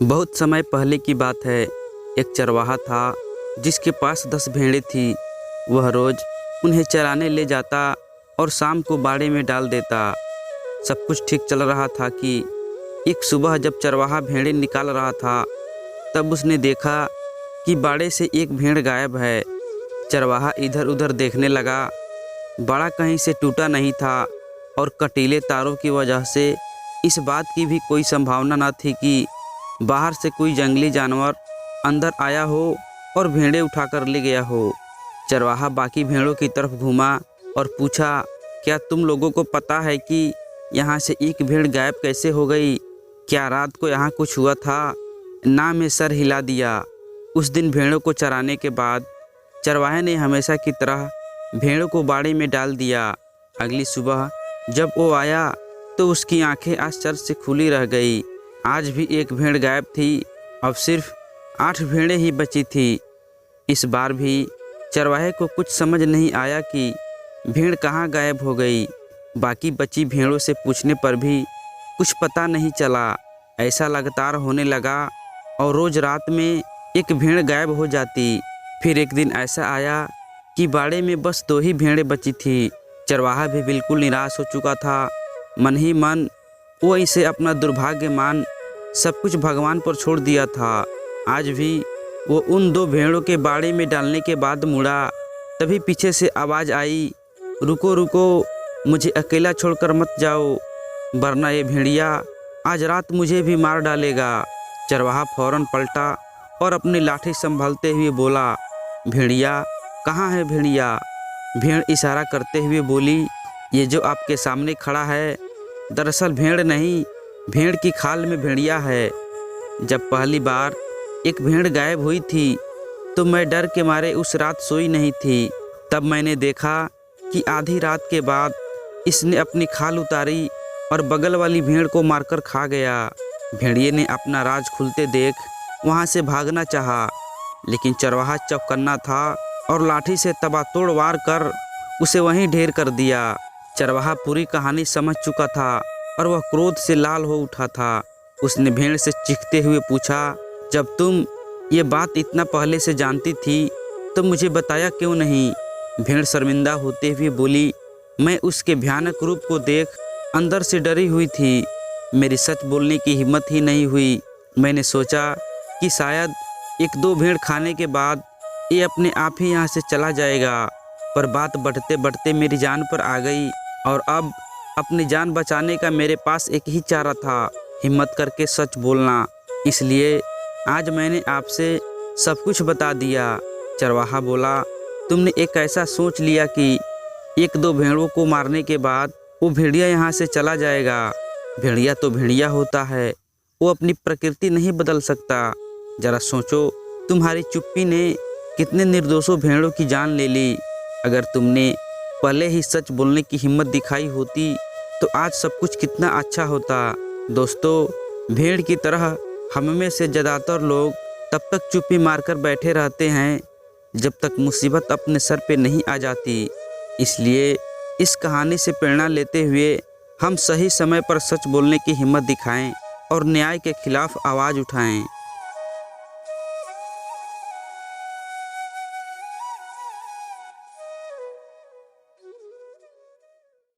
बहुत समय पहले की बात है। एक चरवाहा था जिसके पास 10 भेड़ें थी। वह रोज़ उन्हें चराने ले जाता और शाम को बाड़े में डाल देता। सब कुछ ठीक चल रहा था कि एक सुबह जब चरवाहा भेड़ें निकाल रहा था तब उसने देखा कि बाड़े से एक भेड़ गायब है। चरवाहा इधर उधर देखने लगा। बाड़ा कहीं से टूटा नहीं था और कटीले तारों की वजह से इस बात की भी कोई संभावना न थी कि बाहर से कोई जंगली जानवर अंदर आया हो और भेड़ें उठाकर ले गया हो। चरवाहा बाकी भेड़ों की तरफ घूमा और पूछा, क्या तुम लोगों को पता है कि यहाँ से एक भेड़ गायब कैसे हो गई? क्या रात को यहाँ कुछ हुआ था? ना में सर हिला दिया। उस दिन भेड़ों को चराने के बाद चरवाहे ने हमेशा की तरह भेड़ों को बाड़े में डाल दिया। अगली सुबह जब वो आया तो उसकी आंखें आश्चर्य से खुली रह गई। आज भी एक भेड़ गायब थी। अब सिर्फ 8 भेड़ें ही बची थी। इस बार भी चरवाहे को कुछ समझ नहीं आया कि भेड़ कहाँ गायब हो गई। बाकी बची भेड़ों से पूछने पर भी कुछ पता नहीं चला। ऐसा लगातार होने लगा और रोज़ रात में एक भेड़ गायब हो जाती। फिर एक दिन ऐसा आया कि बाड़े में बस 2 ही भेड़ें बची थी। चरवाहा भी बिल्कुल निराश हो चुका था। मन ही मन वो इसे अपना दुर्भाग्य मान सब कुछ भगवान पर छोड़ दिया था। आज भी वो उन 2 भेड़ों के बाड़े में डालने के बाद मुड़ा। तभी पीछे से आवाज़ आई, रुको रुको, मुझे अकेला छोड़कर मत जाओ, वरना ये भेड़िया आज रात मुझे भी मार डालेगा। चरवाहा फौरन पलटा और अपनी लाठी संभालते हुए बोला, भेड़िया कहाँ है भेड़िया? भेड़ इशारा करते हुए बोली, ये जो आपके सामने खड़ा है दरअसल भेड़ नहीं, भेड़ की खाल में भेड़िया है। जब पहली बार एक भेड़ गायब हुई थी तो मैं डर के मारे उस रात सोई नहीं थी। तब मैंने देखा कि आधी रात के बाद इसने अपनी खाल उतारी और बगल वाली भेड़ को मारकर खा गया। भेड़िए ने अपना राज खुलते देख वहाँ से भागना चाहा, लेकिन चरवाहा चौकन्ना था और लाठी से तबातोड़ वार कर उसे वहीं ढेर कर दिया। चरवाहा पूरी कहानी समझ चुका था और वह क्रोध से लाल हो उठा था। उसने भेड़ से चीखते हुए पूछा, जब तुम ये बात इतना पहले से जानती थी तो मुझे बताया क्यों नहीं? भेड़ शर्मिंदा होते हुए बोली, मैं उसके भयानक रूप को देख अंदर से डरी हुई थी। मेरी सच बोलने की हिम्मत ही नहीं हुई। मैंने सोचा कि शायद 1-2 भेड़ खाने के बाद ये अपने आप ही यहाँ से चला जाएगा, पर बात बढ़ते बढ़ते मेरी जान पर आ गई और अब अपनी जान बचाने का मेरे पास एक ही चारा था, हिम्मत करके सच बोलना। इसलिए आज मैंने आपसे सब कुछ बता दिया। चरवाहा बोला, तुमने एक ऐसा सोच लिया कि 1-2 भेड़ों को मारने के बाद वो भेड़िया यहाँ से चला जाएगा। भेड़िया तो भेड़िया होता है, वो अपनी प्रकृति नहीं बदल सकता। जरा सोचो, तुम्हारी चुप्पी ने कितने निर्दोषों भेड़ों की जान ले ली। अगर तुमने पहले ही सच बोलने की हिम्मत दिखाई होती तो आज सब कुछ कितना अच्छा होता। दोस्तों, भेड़ की तरह हम में से ज़्यादातर लोग तब तक चुप्पी मारकर बैठे रहते हैं जब तक मुसीबत अपने सर पे नहीं आ जाती। इसलिए इस कहानी से प्रेरणा लेते हुए हम सही समय पर सच बोलने की हिम्मत दिखाएं और न्याय के खिलाफ आवाज़ उठाएं।